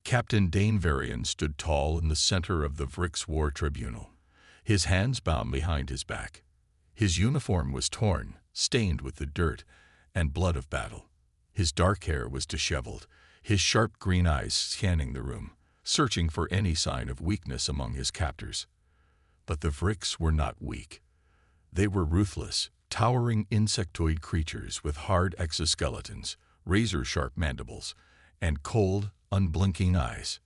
Captain Dane Varian stood tall in the center of the Vrix War Tribunal, his hands bound behind his back. His uniform was torn, stained with the dirt and blood of battle. His dark hair was disheveled, his sharp green eyes scanning the room, searching for any sign of weakness among his captors. But the Vrix were not weak. They were ruthless, towering insectoid creatures with hard exoskeletons, razor-sharp mandibles, and cold, unblinking eyes.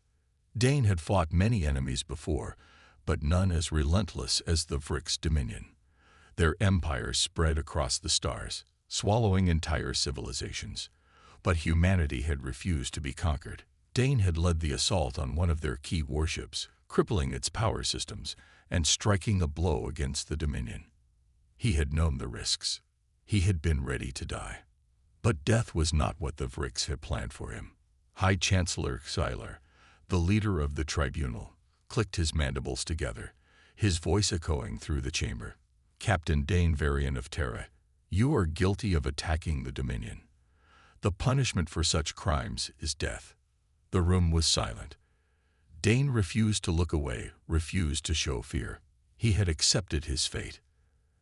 Dane had fought many enemies before, but none as relentless as the Vrix Dominion. Their empires spread across the stars, swallowing entire civilizations. But humanity had refused to be conquered. Dane had led the assault on one of their key warships, crippling its power systems and striking a blow against the Dominion. He had known the risks. He had been ready to die. But death was not what the Vrix had planned for him. High Chancellor Xylar, the leader of the tribunal, clicked his mandibles together, his voice echoing through the chamber. Captain Dane Varian of Terra, you are guilty of attacking the Dominion. The punishment for such crimes is death. The room was silent. Dane refused to look away, refused to show fear. He had accepted his fate.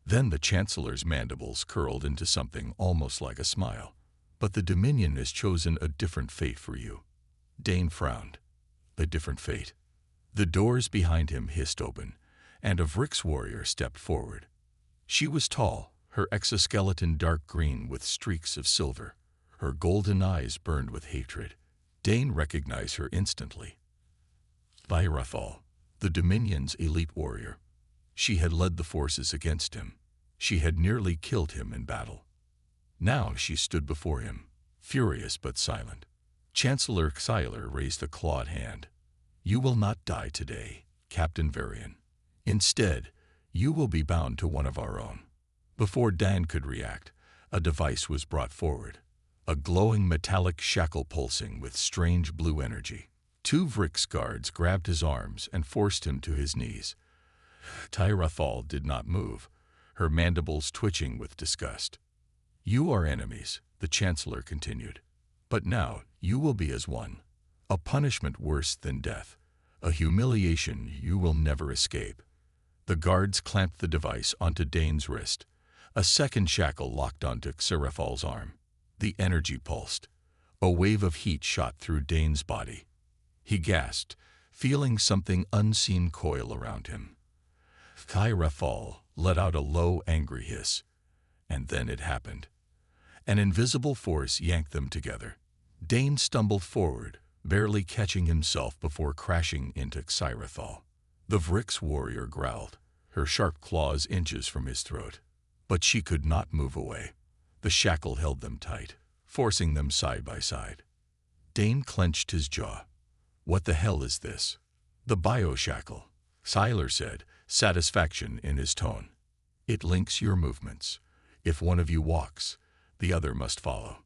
Then the Chancellor's mandibles curled into something almost like a smile. But the Dominion has chosen a different fate for you. Dane frowned. A different fate. The doors behind him hissed open, and a Vrix warrior stepped forward. She was tall, her exoskeleton dark green with streaks of silver. Her golden eyes burned with hatred. Dane recognized her instantly. Lyrathal, the Dominion's elite warrior. She had led the forces against him. She had nearly killed him in battle. Now she stood before him, furious but silent. Chancellor Xylar raised a clawed hand. You will not die today, Captain Varian. Instead, you will be bound to one of our own. Before Dan could react, a device was brought forward. A glowing metallic shackle pulsing with strange blue energy. 2 Vrix guards grabbed his arms and forced him to his knees. Lyrathal did not move, her mandibles twitching with disgust. You are enemies, the Chancellor continued. But now you will be as one. A punishment worse than death. A humiliation you will never escape. The guards clamped the device onto Dane's wrist. A second shackle locked onto Xyrathal's arm. The energy pulsed. A wave of heat shot through Dane's body. He gasped, feeling something unseen coil around him. Xyrathal let out a low, angry hiss. And then it happened. An invisible force yanked them together. Dane stumbled forward, barely catching himself before crashing into Xyrathal. The Vrix warrior growled, her sharp claws inches from his throat. But she could not move away. The shackle held them tight, forcing them side by side. Dane clenched his jaw. What the hell is this? The bioshackle, Xylar said, satisfaction in his tone. It links your movements. If one of you walks, the other must follow.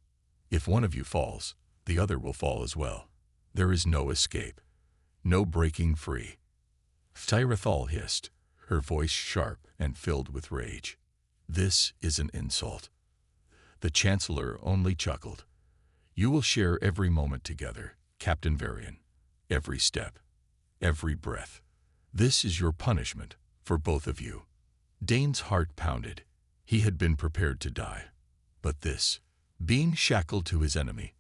If one of you falls, the other will fall as well. There is no escape, no breaking free. Xyrathal hissed, her voice sharp and filled with rage. This is an insult. The Chancellor only chuckled. You will share every moment together, Captain Varian. Every step, every breath. This is your punishment for both of you. Dane's heart pounded. He had been prepared to die. But this, being shackled to his enemy,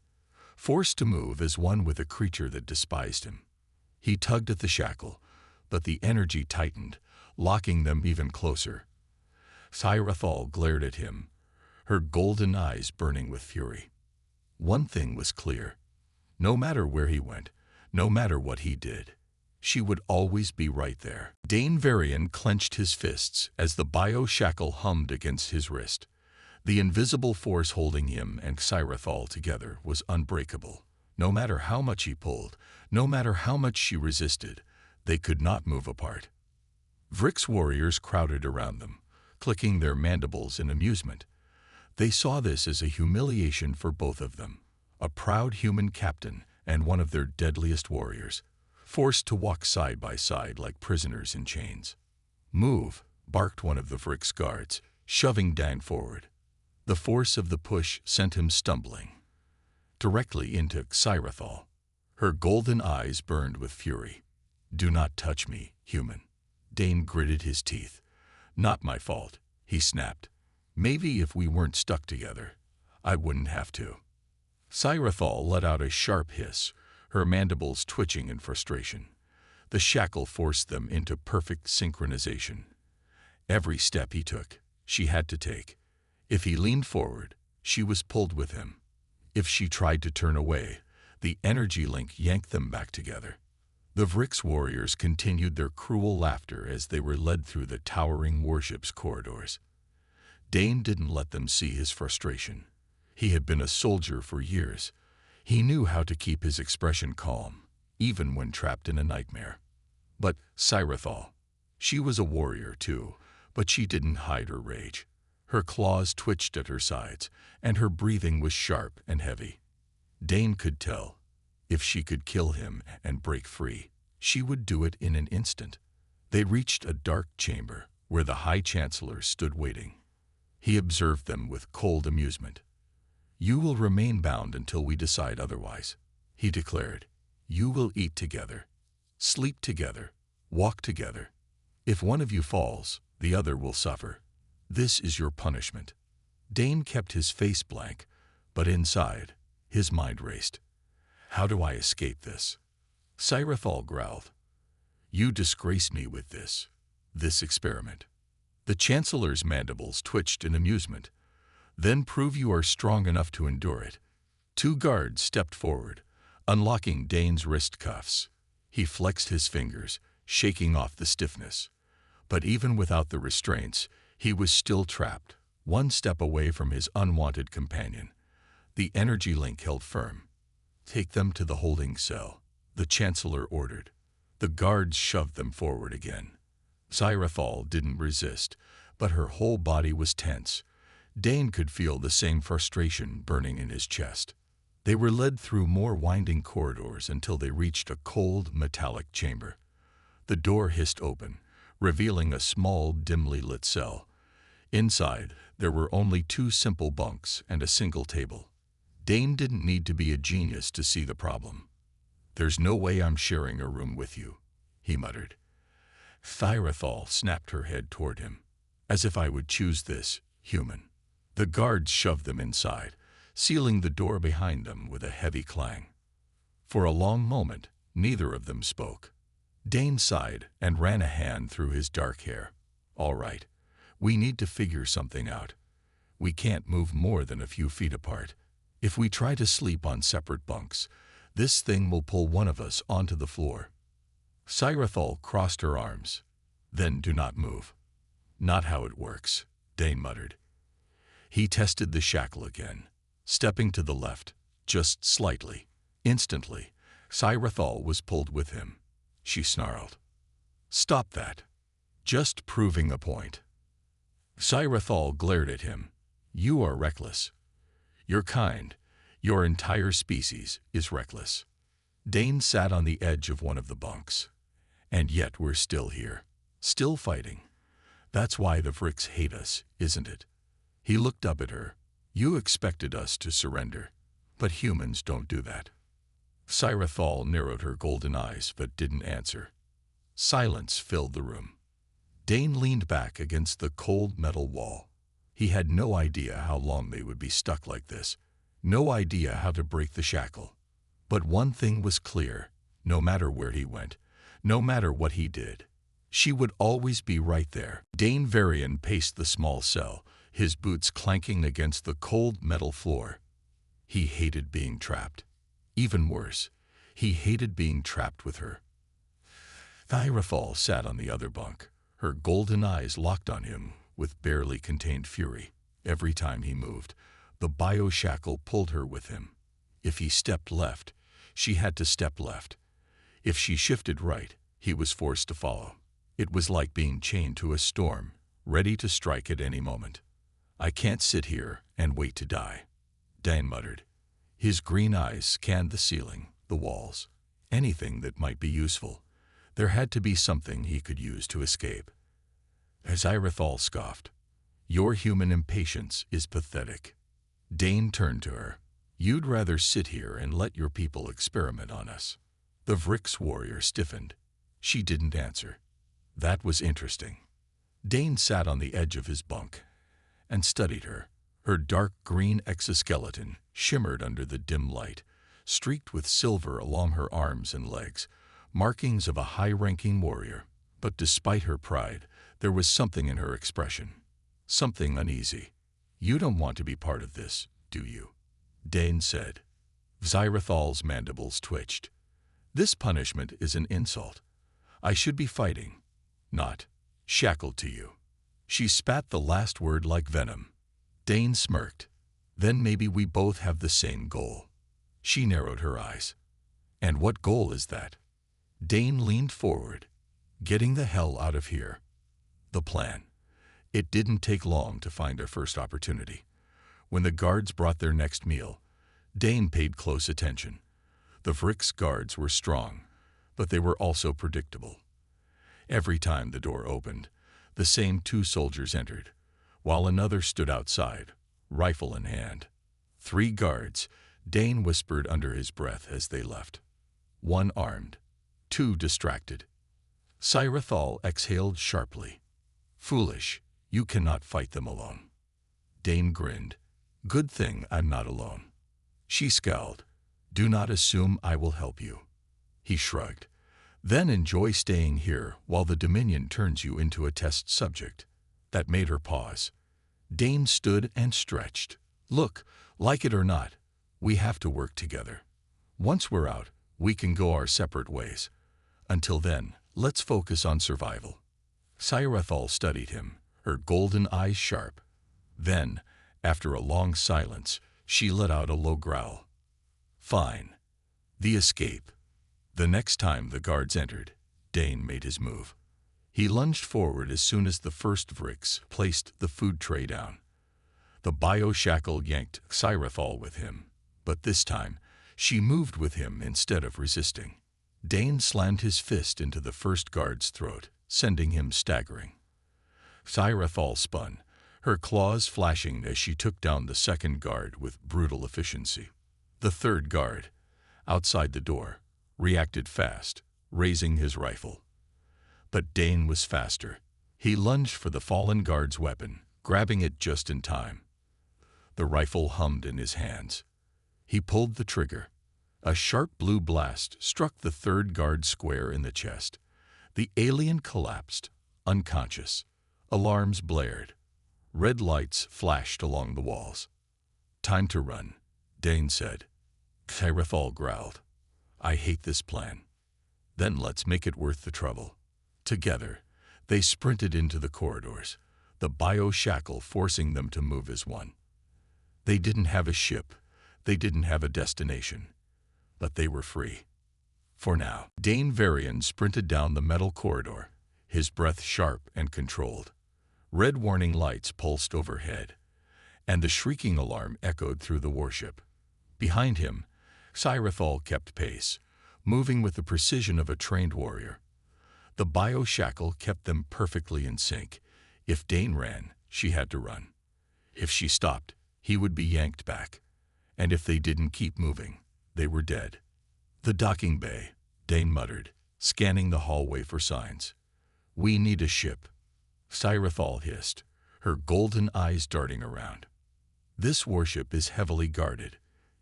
forced to move as one with a creature that despised him. He tugged at the shackle, but the energy tightened, locking them even closer. Xyrathal glared at him, her golden eyes burning with fury. One thing was clear. No matter where he went, no matter what he did, she would always be right there. Dane Varian clenched his fists as the bio-shackle hummed against his wrist. The invisible force holding him and Xyrathal together was unbreakable. No matter how much he pulled, no matter how much she resisted, they could not move apart. Vrix warriors crowded around them, clicking their mandibles in amusement. They saw this as a humiliation for both of them. A proud human captain and one of their deadliest warriors, forced to walk side by side like prisoners in chains. Move, barked one of the Vrix guards, shoving Dane forward. The force of the push sent him stumbling directly into Xyrathal. Her golden eyes burned with fury. "Do not touch me, human." Dane gritted his teeth. "Not my fault," he snapped. "Maybe if we weren't stuck together, I wouldn't have to." Sirathal let out a sharp hiss, her mandibles twitching in frustration. The shackle forced them into perfect synchronization. Every step he took, she had to take. If he leaned forward, she was pulled with him. If she tried to turn away, the energy link yanked them back together. The Vrix warriors continued their cruel laughter as they were led through the towering warship's corridors. Dane didn't let them see his frustration. He had been a soldier for years. He knew how to keep his expression calm, even when trapped in a nightmare. But Sirathal, she was a warrior too, but she didn't hide her rage. Her claws twitched at her sides, and her breathing was sharp and heavy. Dane could tell. If she could kill him and break free, she would do it in an instant. They reached a dark chamber where the High Chancellor stood waiting. He observed them with cold amusement. "You will remain bound until we decide otherwise," he declared. "You will eat together, sleep together, walk together. If one of you falls, the other will suffer. This is your punishment." Dane kept his face blank, but inside, his mind raced. "How do I escape this?" Sirathal growled. "You disgrace me with this experiment." The Chancellor's mandibles twitched in amusement. "Then prove you are strong enough to endure it." Two guards stepped forward, unlocking Dane's wrist cuffs. He flexed his fingers, shaking off the stiffness. But even without the restraints, he was still trapped, one step away from his unwanted companion. The energy link held firm. "Take them to the holding cell," the Chancellor ordered. The guards shoved them forward again. Sirathal didn't resist, but her whole body was tense. Dane could feel the same frustration burning in his chest. They were led through more winding corridors until they reached a cold, metallic chamber. The door hissed open, revealing a small, dimly lit cell. Inside, there were only two simple bunks and a single table. Dane didn't need to be a genius to see the problem. "There's no way I'm sharing a room with you," he muttered. Sirathal snapped her head toward him. "As if I would choose this, human." The guards shoved them inside, sealing the door behind them with a heavy clang. For a long moment, neither of them spoke. Dane sighed and ran a hand through his dark hair. "All right, we need to figure something out. We can't move more than a few feet apart. If we try to sleep on separate bunks, this thing will pull one of us onto the floor." Sirathal crossed her arms. "Then do not move." "Not how it works," Dane muttered. He tested the shackle again, stepping to the left, just slightly. Instantly, Sirathal was pulled with him. She snarled, "Stop that. Just proving a point." Sirathal glared at him. "You are reckless. Your kind, your entire species, is reckless." Dane sat on the edge of one of the bunks. "And yet we're still here, still fighting. That's why the Vrix hate us, isn't it?" He looked up at her. "You expected us to surrender, but humans don't do that." Sirathal narrowed her golden eyes but didn't answer. Silence filled the room. Dane leaned back against the cold metal wall. He had no idea how long they would be stuck like this, no idea how to break the shackle. But one thing was clear: no matter where he went, no matter what he did, she would always be right there. Dane Varian paced the small cell, his boots clanking against the cold metal floor. He hated being trapped. Even worse, he hated being trapped with her. Sirathal sat on the other bunk, her golden eyes locked on him with barely contained fury. Every time he moved, the bioshackle pulled her with him. If he stepped left, she had to step left. If she shifted right, he was forced to follow. It was like being chained to a storm, ready to strike at any moment. "I can't sit here and wait to die," Dane muttered. His green eyes scanned the ceiling, the walls, anything that might be useful. There had to be something he could use to escape. Sirathal scoffed. "Your human impatience is pathetic." Dane turned to her. You'd rather sit here and let your people experiment on us. The Vrix warrior stiffened. She didn't answer. That was interesting. Dane sat on the edge of his bunk and studied her. Her dark green exoskeleton shimmered under the dim light, streaked with silver along her arms and legs, markings of a high-ranking warrior. But despite her pride, there was something in her expression. Something uneasy. You don't want to be part of this, do you? Dane said. Xyrathal's mandibles twitched. This punishment is an insult. I should be fighting, not shackled to you. She spat the last word like venom. Dane smirked. Then maybe we both have the same goal. She narrowed her eyes. And what goal is that? Dane leaned forward. Getting the hell out of here. The plan. It didn't take long to find our first opportunity. When the guards brought their next meal, Dane paid close attention. The Vrix guards were strong, but they were also predictable. Every time the door opened, the same 2 soldiers entered, while another stood outside, rifle in hand. 3 guards, Dane whispered under his breath as they left. 1 armed, 2 distracted. Xyrathal exhaled sharply. Foolish, you cannot fight them alone. Dane grinned. Good thing I'm not alone. She scowled. Do not assume I will help you. He shrugged. Then enjoy staying here while the Dominion turns you into a test subject. That made her pause. Dane stood and stretched. Look, like it or not, we have to work together. Once we're out, we can go our separate ways. Until then, let's focus on survival. Xyrathal studied him, her golden eyes sharp. Then, after a long silence, she let out a low growl. Fine. The escape. The next time the guards entered, Dane made his move. He lunged forward as soon as the first Vrix placed the food tray down. The bio-shackle yanked Xyrathal with him, but this time, she moved with him instead of resisting. Dane slammed his fist into the first guard's throat, sending him staggering. Xyrathal spun, her claws flashing as she took down the second guard with brutal efficiency. The third guard, outside the door, reacted fast, raising his rifle. But Dane was faster. He lunged for the fallen guard's weapon, grabbing it just in time. The rifle hummed in his hands. He pulled the trigger. A sharp blue blast struck the third guard square in the chest. The alien collapsed, unconscious. Alarms blared. Red lights flashed along the walls. Time to run, Dane said. Xyrathal growled. I hate this plan. Then let's make it worth the trouble. Together, they sprinted into the corridors, the bio-shackle forcing them to move as one. They didn't have a ship, they didn't have a destination, but they were free. For now, Dane Varian sprinted down the metal corridor, his breath sharp and controlled. Red warning lights pulsed overhead, and the shrieking alarm echoed through the warship. Behind him, Xyrathal kept pace, moving with the precision of a trained warrior. The bio-shackle kept them perfectly in sync. If Dane ran, she had to run. If she stopped, he would be yanked back. And if they didn't keep moving, they were dead. The docking bay, Dane muttered, scanning the hallway for signs. We need a ship. Xyrathal hissed, her golden eyes darting around. This warship is heavily guarded.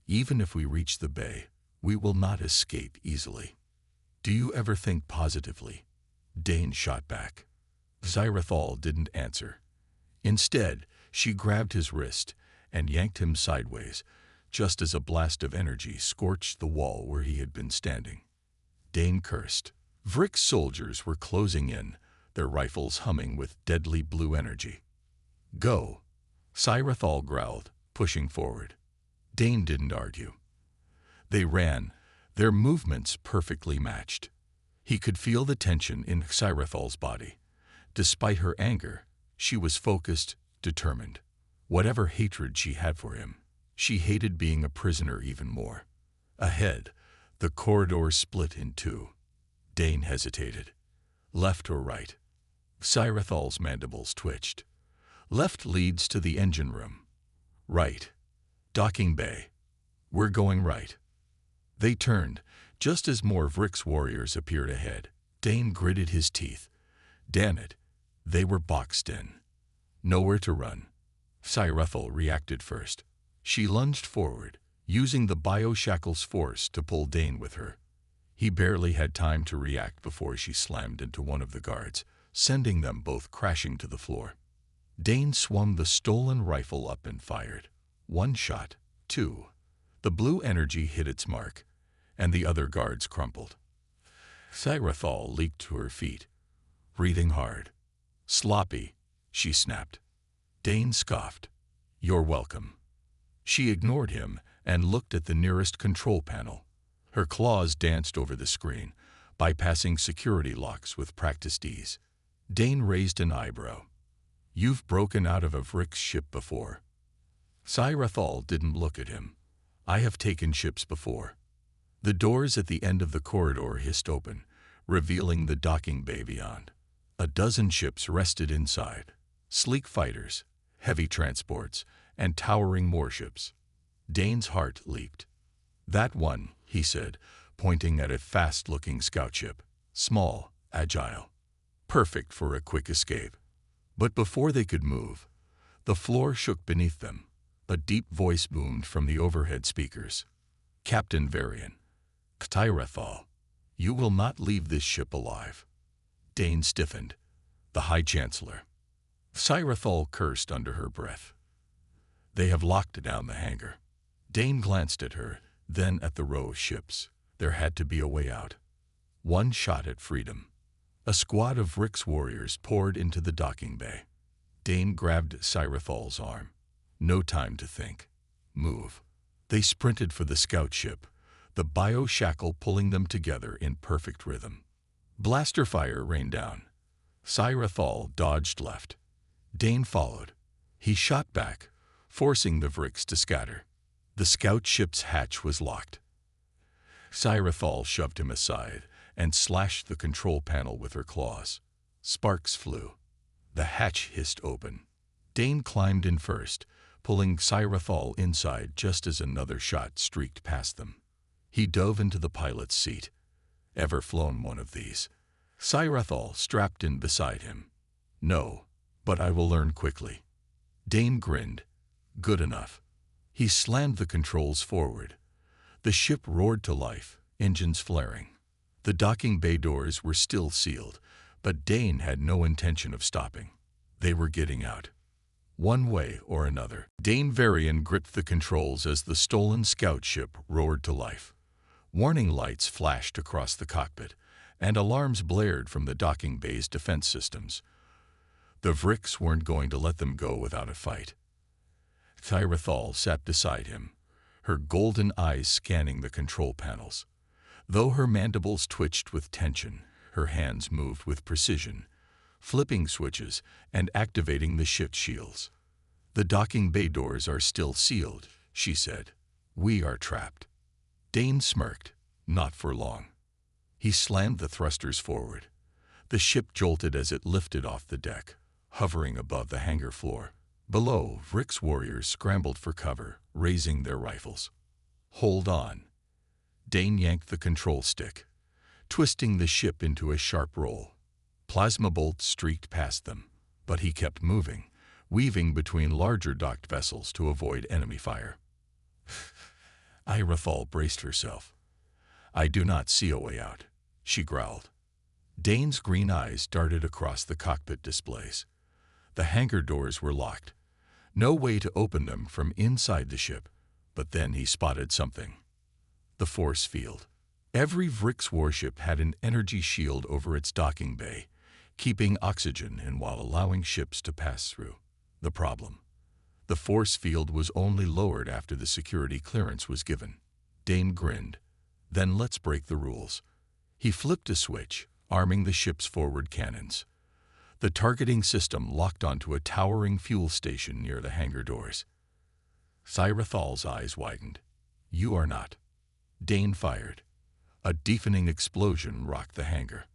Even if we reach the bay, we will not escape easily. Do you ever think positively? Dane shot back. Xyrathal didn't answer. Instead, she grabbed his wrist and yanked him sideways, just as a blast of energy scorched the wall where he had been standing. Dane cursed. Vrix soldiers were closing in, their rifles humming with deadly blue energy. Go, Xyrathal growled, pushing forward. Dane didn't argue. They ran, their movements perfectly matched. He could feel the tension in Xyrathal's body. Despite her anger, she was focused, determined. Whatever hatred she had for him, she hated being a prisoner even more. Ahead, the corridor split in 2. Dane hesitated. Left or right? Xyrathal's mandibles twitched. Left leads to the engine room. Right. Docking bay. We're going right. They turned, just as more Vrix warriors appeared ahead. Dane gritted his teeth. Damn it, they were boxed in. Nowhere to run. Cyrethel reacted first. She lunged forward, using the Bioshackle's force to pull Dane with her. He barely had time to react before she slammed into one of the guards, sending them both crashing to the floor. Dane swung the stolen rifle up and fired. One shot, two. The blue energy hit its mark, and the other guards crumpled. Cyrethel leaped to her feet, breathing hard. Sloppy, she snapped. Dane scoffed. You're welcome. She ignored him and looked at the nearest control panel. Her claws danced over the screen, bypassing security locks with practiced ease. Dane raised an eyebrow. You've broken out of a Vrix ship before. Cyrethel didn't look at him. I have taken ships before. The doors at the end of the corridor hissed open, revealing the docking bay beyond. A dozen ships rested inside. Sleek fighters, heavy transports, and towering warships. Dane's heart leaped. That one, he said, pointing at a fast-looking scout ship. Small, agile. Perfect for a quick escape. But before they could move, the floor shook beneath them. A deep voice boomed from the overhead speakers. Captain Varian. Cyrethel, you will not leave this ship alive. Dane stiffened. The High Chancellor. Cyrethel cursed under her breath. They have locked down the hangar. Dane glanced at her, then at the row of ships. There had to be a way out. One shot at freedom. A squad of Vrix warriors poured into the docking bay. Dane grabbed Cyrethal's arm. No time to think. Move. They sprinted for the scout ship, the bioshackle pulling them together in perfect rhythm. Blaster fire rained down. Cyrethal dodged left. Dane followed. He shot back, forcing the Vrix to scatter. The scout ship's hatch was locked. Cyrethal shoved him aside and slashed the control panel with her claws. Sparks flew. The hatch hissed open. Dane climbed in first, pulling Cyrethal inside just as another shot streaked past them. He dove into the pilot's seat. Ever flown one of these? Cyrethal strapped in beside him. No, but I will learn quickly. Dane grinned. Good enough. He slammed the controls forward. The ship roared to life, engines flaring. The docking bay doors were still sealed, but Dane had no intention of stopping. They were getting out. One way or another. Dane Varian gripped the controls as the stolen scout ship roared to life. Warning lights flashed across the cockpit, and alarms blared from the docking bay's defense systems. The Vrix weren't going to let them go without a fight. Cyrethal sat beside him, her golden eyes scanning the control panels. Though her mandibles twitched with tension, her hands moved with precision, flipping switches and activating the shift shields. The docking bay doors are still sealed, she said. We are trapped. Dane smirked. Not for long. He slammed the thrusters forward. The ship jolted as it lifted off the deck, hovering above the hangar floor. Below, Vrix warriors scrambled for cover, raising their rifles. Hold on. Dane yanked the control stick, twisting the ship into a sharp roll. Plasma bolts streaked past them, but he kept moving, weaving between larger docked vessels to avoid enemy fire. Cyrethal braced herself. I do not see a way out, she growled. Dane's green eyes darted across the cockpit displays. The hangar doors were locked. No way to open them from inside the ship, but then he spotted something. The force field. Every Vrix warship had an energy shield over its docking bay, keeping oxygen in while allowing ships to pass through. The problem. The force field was only lowered after the security clearance was given. Dane grinned. Then let's break the rules. He flipped a switch, arming the ship's forward cannons. The targeting system locked onto a towering fuel station near the hangar doors. Cyrethal's eyes widened. You are not. Dane fired. A deafening explosion rocked the hangar.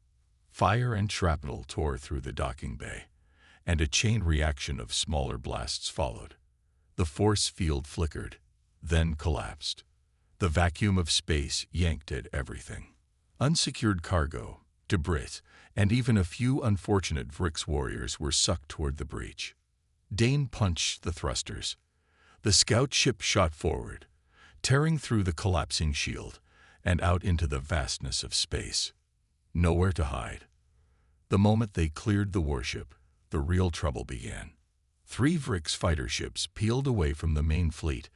Fire and shrapnel tore through the docking bay, and a chain reaction of smaller blasts followed. The force field flickered, then collapsed. The vacuum of space yanked at everything. Unsecured cargo, debris, and even a few unfortunate Vrix warriors were sucked toward the breach. Dane punched the thrusters. The scout ship shot forward, tearing through the collapsing shield and out into the vastness of space. Nowhere to hide. The moment they cleared the warship, the real trouble began. 3 Vrix fighter ships peeled away from the main fleet,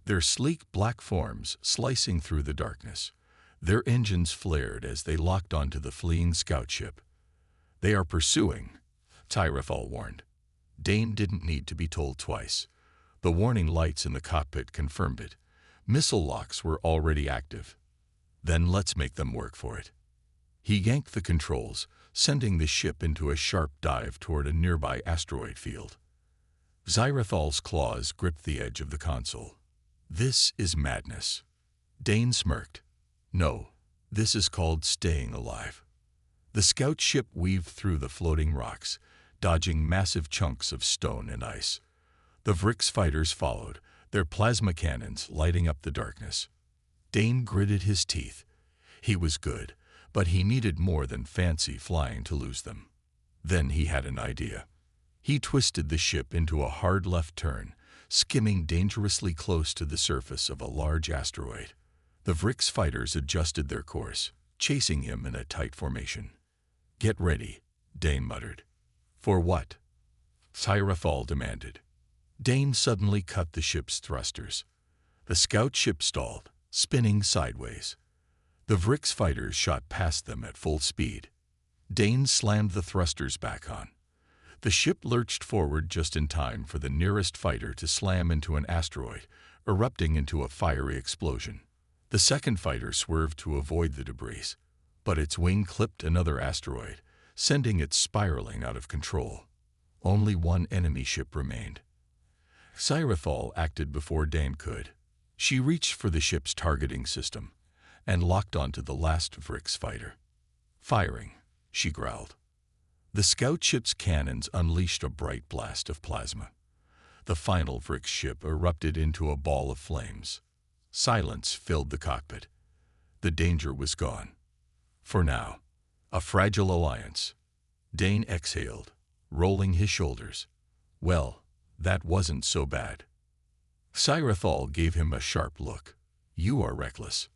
their sleek black forms slicing through the darkness. Their engines flared as they locked onto the fleeing scout ship. "They are pursuing," Tyrathal warned. Dane didn't need to be told twice. The warning lights in the cockpit confirmed it. Missile locks were already active. Then let's make them work for it. He yanked the controls, sending the ship into a sharp dive toward a nearby asteroid field. Xyrathal's claws gripped the edge of the console. "This is madness." Dane smirked. "No, this is called staying alive." The scout ship weaved through the floating rocks, dodging massive chunks of stone and ice. The Vrix fighters followed, their plasma cannons lighting up the darkness. Dane gritted his teeth. He was good, but he needed more than fancy flying to lose them. Then he had an idea. He twisted the ship into a hard left turn, skimming dangerously close to the surface of a large asteroid. The Vrix fighters adjusted their course, chasing him in a tight formation. "Get ready," Dane muttered. "For what?" Tyrathal demanded. Dane suddenly cut the ship's thrusters. The scout ship stalled, spinning sideways. The Vrix fighters shot past them at full speed. Dane slammed the thrusters back on. The ship lurched forward just in time for the nearest fighter to slam into an asteroid, erupting into a fiery explosion. The second fighter swerved to avoid the debris, but its wing clipped another asteroid, sending it spiraling out of control. Only one enemy ship remained. Xyrathal acted before Dane could. She reached for the ship's targeting system and locked onto the last Vrix fighter. "Firing," she growled. The scout ship's cannons unleashed a bright blast of plasma. The final Vrix ship erupted into a ball of flames. Silence filled the cockpit. The danger was gone. For now. A fragile alliance. Dane exhaled, rolling his shoulders. Well, that wasn't so bad. Xyrathal gave him a sharp look. "You are reckless."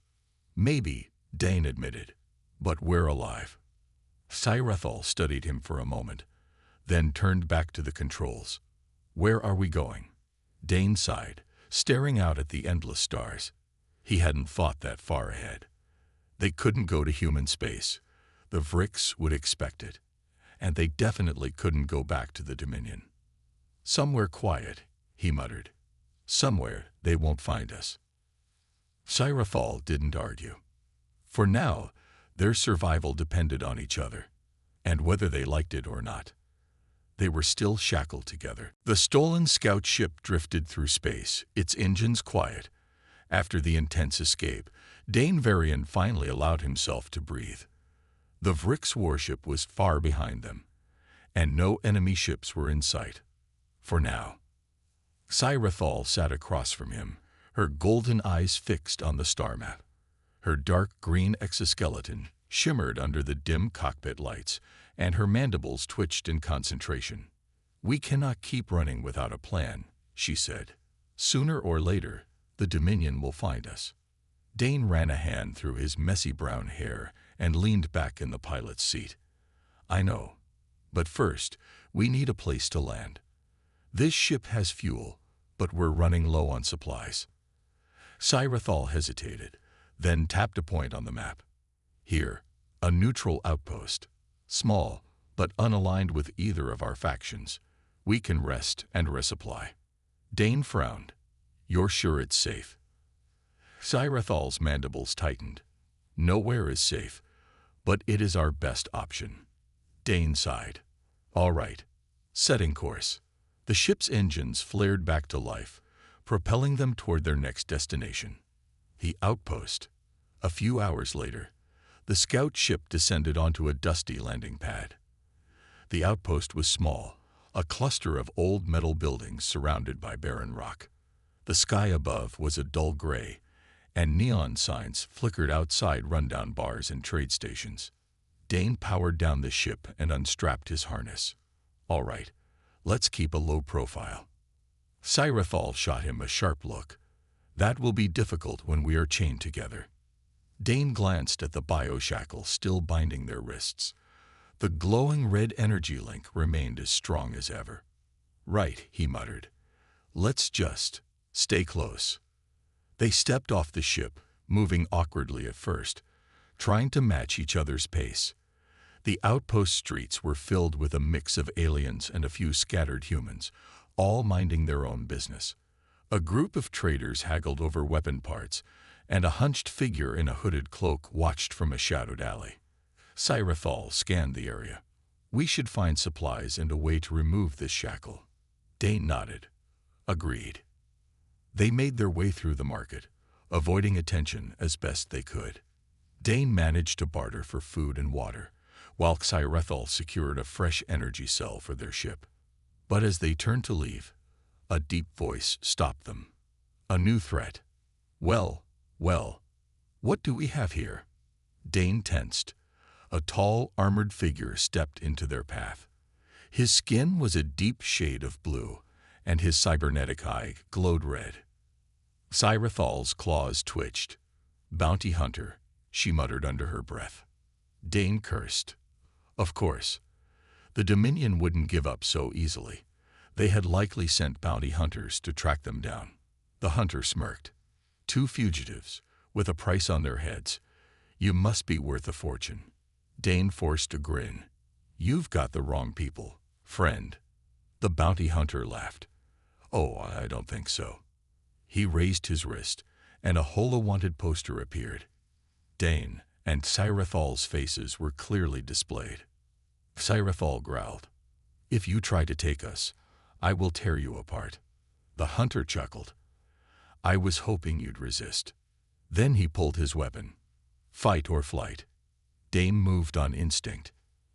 "Maybe," Dane admitted, "but we're alive." Xyrathal studied him for a moment, then turned back to the controls. "Where are we going?" Dane sighed, staring out at the endless stars. He hadn't thought that far ahead. They couldn't go to human space. The Vrix would expect it. And they definitely couldn't go back to the Dominion. "Somewhere quiet," he muttered. "Somewhere they won't find us." Xyrathal didn't argue. For now, their survival depended on each other, and whether they liked it or not. They were still shackled together. The stolen scout ship drifted through space, its engines quiet. After the intense escape, Dane Varian finally allowed himself to breathe. The Vrix warship was far behind them, and no enemy ships were in sight. For now. Xyrathal sat across from him, her golden eyes fixed on the star map. Her dark green exoskeleton shimmered under the dim cockpit lights, and her mandibles twitched in concentration. "We cannot keep running without a plan," she said. "Sooner or later, the Dominion will find us." Dane ran a hand through his messy brown hair and leaned back in the pilot's seat. "I know. But first, we need a place to land. This ship has fuel, but we're running low on supplies." Xyrathal hesitated, then tapped a point on the map. "Here, a neutral outpost. Small, but unaligned with either of our factions. We can rest and resupply." Dane frowned. "You're sure it's safe?" Xyrathal's mandibles tightened. "Nowhere is safe, but it is our best option." Dane sighed. "All right. Setting course." The ship's engines flared back to life, propelling them toward their next destination. The outpost. A few hours later, the scout ship descended onto a dusty landing pad. The outpost was small, a cluster of old metal buildings surrounded by barren rock. The sky above was a dull gray, and neon signs flickered outside rundown bars and trade stations. Dane powered down the ship and unstrapped his harness. "All right, let's keep a low profile." Sci-Fi shot him a sharp look. "That will be difficult when we are chained together." Dane glanced at the bioshackle still binding their wrists. The glowing red energy link remained as strong as ever. "Right," he muttered. "Let's just stay close." They stepped off the ship, moving awkwardly at first, trying to match each other's pace. The outpost streets were filled with a mix of aliens and a few scattered humans, all minding their own business. A group of traders haggled over weapon parts, and a hunched figure in a hooded cloak watched from a shadowed alley. Sci-Fi scanned the area. "We should find supplies and a way to remove this shackle." Dane nodded. "Agreed." They made their way through the market, avoiding attention as best they could. Dane managed to barter for food and water, while Sci-Fi secured a fresh energy cell for their ship. But as they turned to leave, a deep voice stopped them. "A new threat." Well, what do we have here?" Dane tensed. A tall, armored figure stepped into their path. His skin was a deep shade of blue, and his cybernetic eye glowed red. Sci-Fi's claws twitched. "Bounty hunter," she muttered under her breath. Dane cursed. Of course. The Dominion wouldn't give up so easily. They had likely sent bounty hunters to track them down. The hunter smirked. "Two fugitives, with a price on their heads. You must be worth a fortune." Dane forced a grin. "You've got the wrong people, friend." The bounty hunter laughed. "Oh, I don't think so." He raised his wrist, and a Hola Wanted poster appeared. Dane and Sci-Fi's faces were clearly displayed. Sci-Fi growled. "If you try to take us, I will tear you apart." The hunter chuckled. "I was hoping you'd resist." Then he pulled his weapon. Fight or flight. Dane moved on instinct.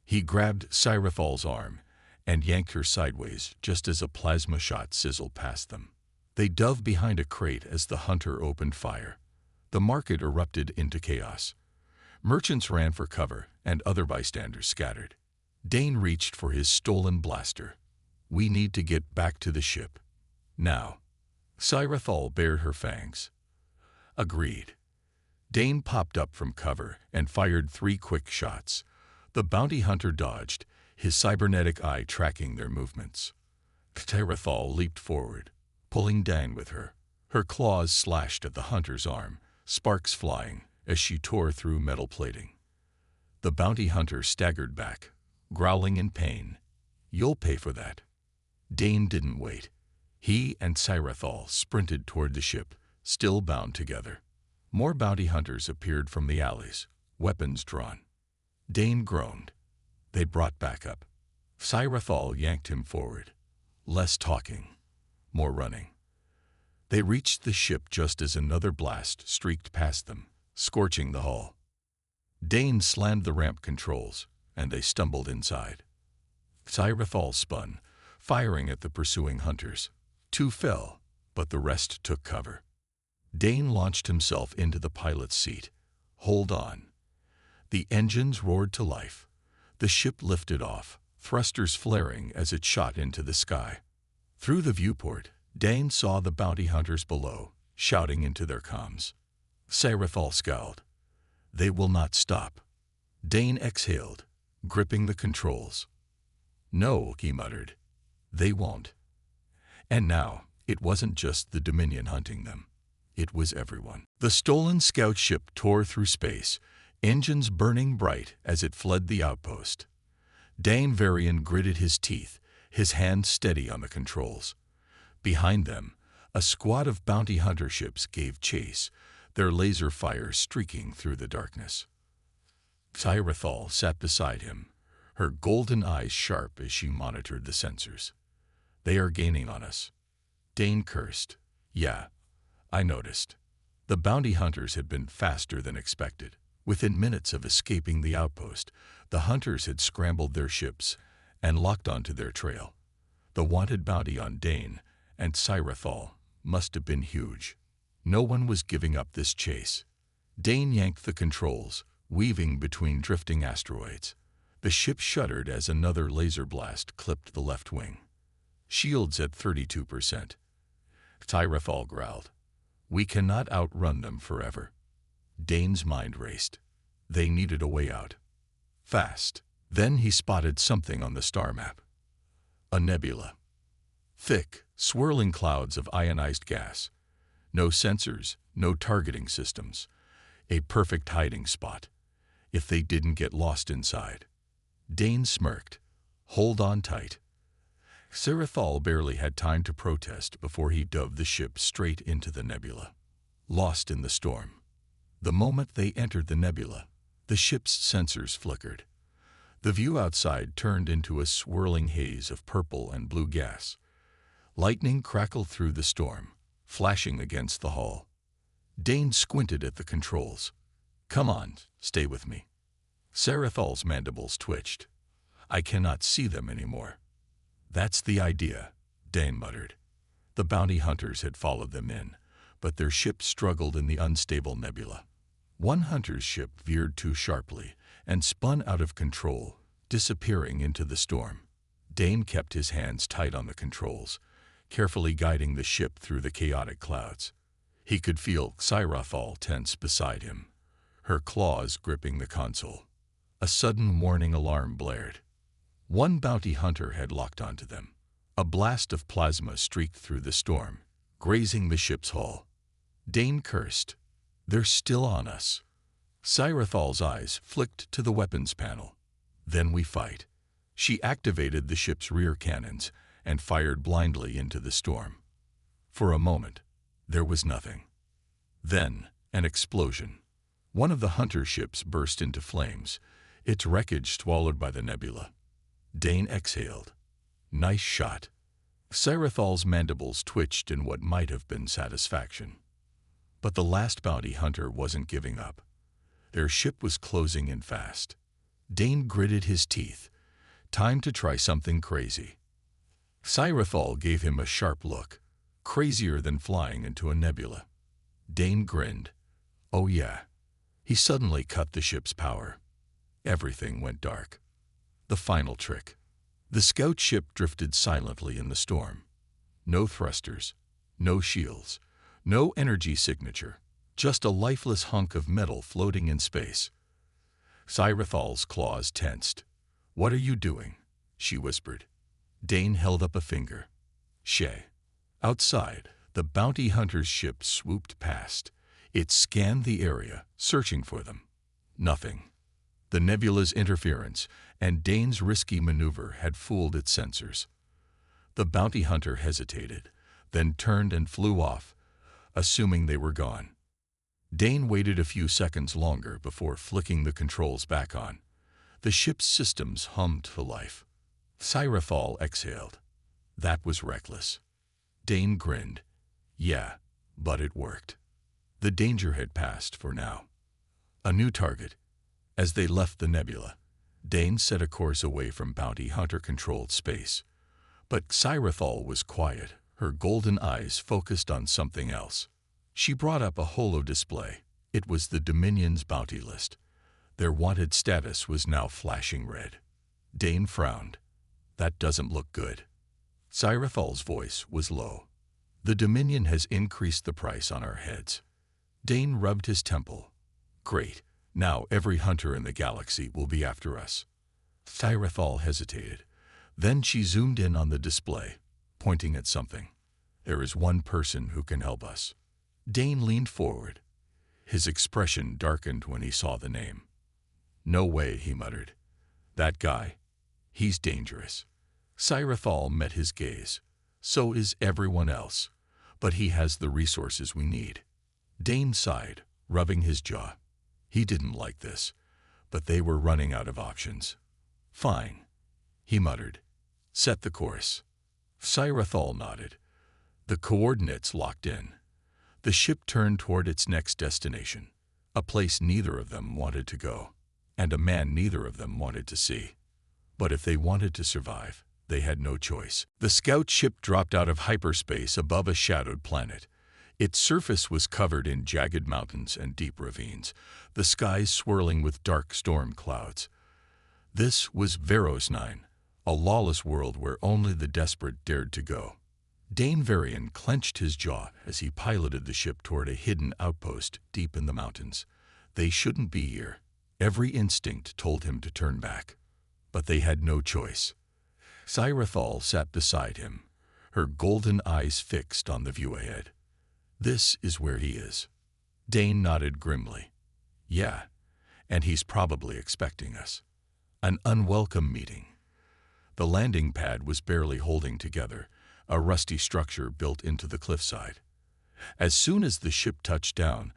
He grabbed Sci-Fi's arm and yanked her sideways just as a plasma shot sizzled past them. They dove behind a crate as the hunter opened fire. The market erupted into chaos. Merchants ran for cover, and other bystanders scattered. Dane reached for his stolen blaster. "We need to get back to the ship. Now." Sci-Fi bared her fangs. Agreed. Dane popped up from cover and fired 3 quick shots. The bounty hunter dodged, his cybernetic eye tracking their movements. Sci-Fi leaped forward, pulling Dane with her. Her claws slashed at the hunter's arm, sparks flying as she tore through metal plating. The bounty hunter staggered back, growling in pain. "You'll pay for that." Dane didn't wait. He and Sci-Fi sprinted toward the ship, still bound together. More bounty hunters appeared from the alleys, weapons drawn. Dane groaned. They brought backup. Sci-Fi yanked him forward. Less talking, more running. They reached the ship just as another blast streaked past them, scorching the hull. Dane slammed the ramp controls, and they stumbled inside. Sci-Fi spun, firing at the pursuing hunters. 2 fell, but the rest took cover. Dane launched himself into the pilot's seat. "Hold on." The engines roared to life. The ship lifted off, thrusters flaring as it shot into the sky. Through the viewport, Dane saw the bounty hunters below, shouting into their comms. Sci-Fi scowled. "They will not stop." Dane exhaled, gripping the controls. "No," he muttered. "They won't." And now, it wasn't just the Dominion hunting them. It was everyone. The stolen scout ship tore through space, engines burning bright as it fled the outpost. Dane Varian gritted his teeth, his hand steady on the controls. Behind them, a squad of bounty hunter ships gave chase, their laser fire streaking through the darkness. Sci-Fi sat beside him, her golden eyes sharp as she monitored the sensors. "They are gaining on us." Dane cursed. "Yeah, I noticed." The bounty hunters had been faster than expected. Within minutes of escaping the outpost, the hunters had scrambled their ships and locked onto their trail. The wanted bounty on Dane and Sci-Fi must have been huge. No one was giving up this chase. Dane yanked the controls, weaving between drifting asteroids. The ship shuddered as another laser blast clipped the left wing. Shields at 32%. Tyrethal growled. We cannot outrun them forever. Dane's mind raced. They needed a way out. Fast. Then he spotted something on the star map. A nebula. Thick, swirling clouds of ionized gas. No sensors, no targeting systems. A perfect hiding spot. If they didn't get lost inside. Dane smirked. Hold on tight. Sarathal barely had time to protest before he dove the ship straight into the nebula. Lost in the storm. The moment they entered the nebula, the ship's sensors flickered. The view outside turned into a swirling haze of purple and blue gas. Lightning crackled through the storm, flashing against the hull. Dane squinted at the controls. Come on, stay with me. Sarathal's mandibles twitched. I cannot see them anymore. That's the idea, Dane muttered. The bounty hunters had followed them in, but their ship struggled in the unstable nebula. One hunter's ship veered too sharply and spun out of control, disappearing into the storm. Dane kept his hands tight on the controls, carefully guiding the ship through the chaotic clouds. He could feel Sarathal tense beside him, her claws gripping the console. A sudden warning alarm blared. One bounty hunter had locked onto them. A blast of plasma streaked through the storm, grazing the ship's hull. Dane cursed. They're still on us. Sarathal's eyes flicked to the weapons panel. Then we fight. She activated the ship's rear cannons and fired blindly into the storm. For a moment, there was nothing. Then, an explosion. One of the hunter ships burst into flames, its wreckage swallowed by the nebula. Dane exhaled. Nice shot. Sarathal's mandibles twitched in what might have been satisfaction. But the last bounty hunter wasn't giving up. Their ship was closing in fast. Dane gritted his teeth. Time to try something crazy. Sarathal gave him a sharp look, crazier than flying into a nebula. Dane grinned. Oh yeah. He suddenly cut the ship's power. Everything went dark. The final trick. The scout ship drifted silently in the storm. No thrusters, no shields, no energy signature, just a lifeless hunk of metal floating in space. Sarathal's claws tensed. What are you doing? She whispered. Dane held up a finger. Shay. Outside, the bounty hunter's ship swooped past. It scanned the area, searching for them. Nothing. The nebula's interference and Dane's risky maneuver had fooled its sensors. The bounty hunter hesitated, then turned and flew off, assuming they were gone. Dane waited a few seconds longer before flicking the controls back on. The ship's systems hummed to life. Sarathal exhaled. That was reckless. Dane grinned. Yeah, but it worked. The danger had passed for now. A new target. As they left the nebula, Dane set a course away from bounty hunter-controlled space. But Sarathal was quiet, her golden eyes focused on something else. She brought up a holo display. It was the Dominion's bounty list. Their wanted status was now flashing red. Dane frowned. That doesn't look good. Sarathal's voice was low. The Dominion has increased the price on our heads. Dane rubbed his temple. Great. Now every hunter in the galaxy will be after us. Sarathal hesitated. Then she zoomed in on the display, pointing at something. There is one person who can help us. Dane leaned forward. His expression darkened when he saw the name. No way, he muttered. That guy. He's dangerous. Sarathal met his gaze. So is everyone else. But he has the resources we need. Dane sighed, rubbing his jaw. He didn't like this, but they were running out of options. Fine, he muttered. Set the course. Sarathal nodded. The coordinates locked in. The ship turned toward its next destination, a place neither of them wanted to go, and a man neither of them wanted to see. But if they wanted to survive, they had no choice. The scout ship dropped out of hyperspace above a shadowed planet. Its surface was covered in jagged mountains and deep ravines, the skies swirling with dark storm clouds. This was Veros 9, a lawless world where only the desperate dared to go. Dane Varian clenched his jaw as he piloted the ship toward a hidden outpost deep in the mountains. They shouldn't be here. Every instinct told him to turn back. But they had no choice. Sci-Fi sat beside him, her golden eyes fixed on the view ahead. This is where he is. Dane nodded grimly. Yeah, and he's probably expecting us. An unwelcome meeting. The landing pad was barely holding together, a rusty structure built into the cliffside. As soon as the ship touched down,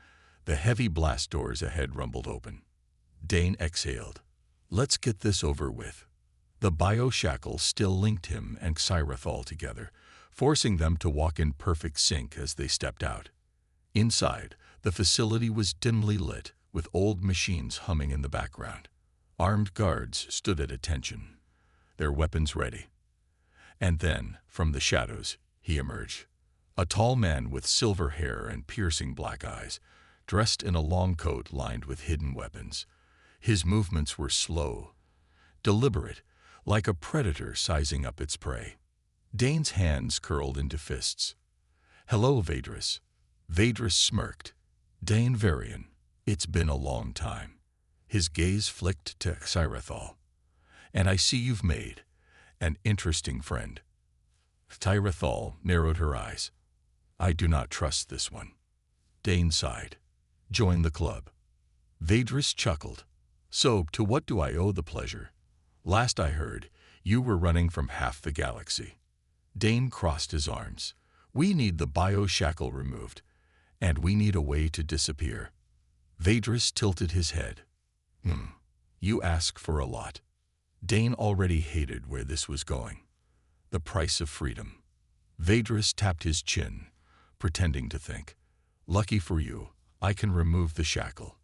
the heavy blast doors ahead rumbled open. Dane exhaled. Let's get this over with. The bio-shackle still linked him and Sci-Fi together, forcing them to walk in perfect sync as they stepped out. Inside, the facility was dimly lit, with old machines humming in the background. Armed guards stood at attention, their weapons ready. And then, from the shadows, he emerged. A tall man with silver hair and piercing black eyes, dressed in a long coat lined with hidden weapons. His movements were slow, deliberate, like a predator sizing up its prey. Dane's hands curled into fists. Hello, Vedris. Vedris smirked. Dane Varian, it's been a long time. His gaze flicked to Sci-Fi. And I see you've made an interesting friend. Sci-Fi narrowed her eyes. I do not trust this one. Dane sighed. Join the club. Vedris chuckled. So, to what do I owe the pleasure? Last I heard, you were running from half the galaxy. Dane crossed his arms. We need the bio-shackle removed, and we need a way to disappear. Vedris tilted his head. You ask for a lot. Dane already hated where this was going. The price of freedom. Vedris tapped his chin, pretending to think. Lucky for you, I can remove the shackle.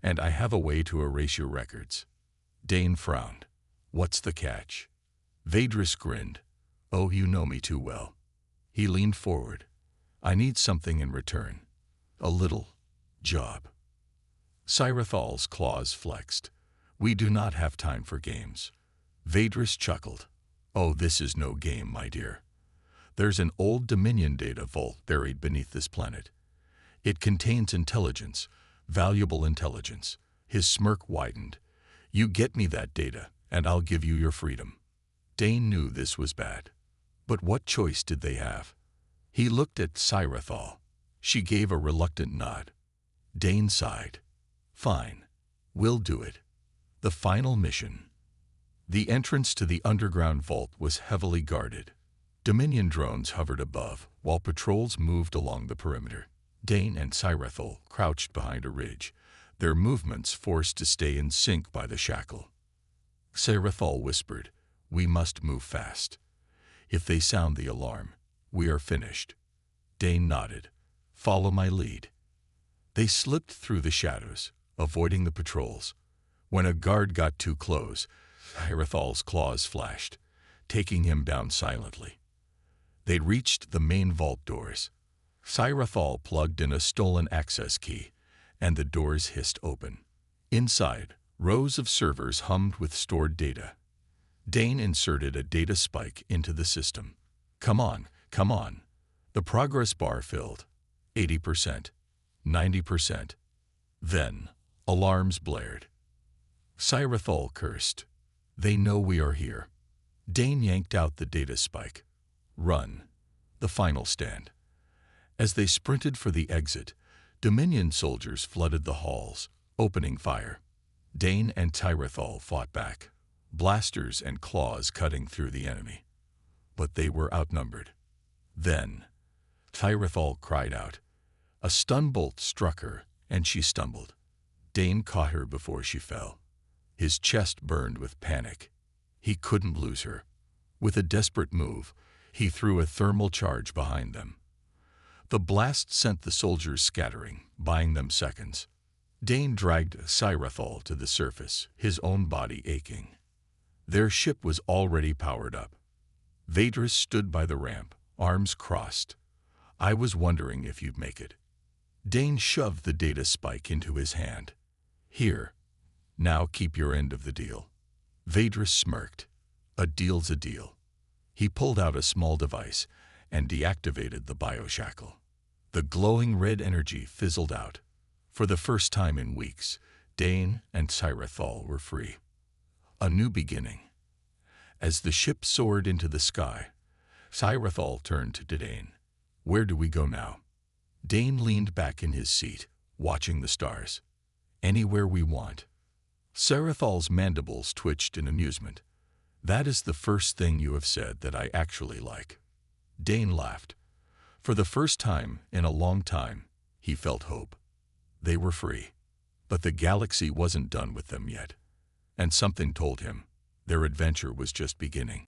And I have a way to erase your records. Dane frowned. What's the catch? Vedris grinned. Oh, you know me too well. He leaned forward. I need something in return. A little job. Sci-Fi's claws flexed. We do not have time for games. Vedris chuckled. Oh, this is no game, my dear. There's an old Dominion data vault buried beneath this planet. It contains intelligence, valuable intelligence. His smirk widened. You get me that data, and I'll give you your freedom. Dane knew this was bad. But what choice did they have? He looked at Sci-Fi. She gave a reluctant nod. Dane sighed. Fine. We'll do it. The final mission. The entrance to the underground vault was heavily guarded. Dominion drones hovered above, while patrols moved along the perimeter. Dane and Sci-Fi crouched behind a ridge, their movements forced to stay in sync by the shackle. Sci-Fi whispered, We must move fast. If they sound the alarm, we are finished. Dane nodded. Follow my lead. They slipped through the shadows, avoiding the patrols. When a guard got too close, Sci-Fi's claws flashed, taking him down silently. They reached the main vault doors. Sci-Fi plugged in a stolen access key, and the doors hissed open. Inside, rows of servers hummed with stored data. Dane inserted a data spike into the system. Come on, come on. The progress bar filled. 80%, 90%. Then, alarms blared. Sci-Fi cursed. They know we are here. Dane yanked out the data spike. Run. The final stand. As they sprinted for the exit, Dominion soldiers flooded the halls, opening fire. Dane and Sci-Fi fought back, blasters and claws cutting through the enemy. But they were outnumbered. Then, Sci-Fi cried out. A stun bolt struck her, and she stumbled. Dane caught her before she fell. His chest burned with panic. He couldn't lose her. With a desperate move, he threw a thermal charge behind them. The blast sent the soldiers scattering, buying them seconds. Dane dragged Sci-Fi to the surface, his own body aching. Their ship was already powered up. Vedris stood by the ramp, arms crossed. I was wondering if you'd make it. Dane shoved the data spike into his hand. Here. Now keep your end of the deal. Vadris smirked. A deal's a deal. He pulled out a small device and deactivated the bioshackle. The glowing red energy fizzled out. For the first time in weeks, Dane and Sirathal were free. A new beginning. As the ship soared into the sky, Sirathal turned to Dane. Where do we go now? Dane leaned back in his seat, watching the stars. Anywhere we want. Sarathal's mandibles twitched in amusement. That is the first thing you have said that I actually like. Dane laughed. For the first time in a long time, he felt hope. They were free. But the galaxy wasn't done with them yet. And something told him their adventure was just beginning.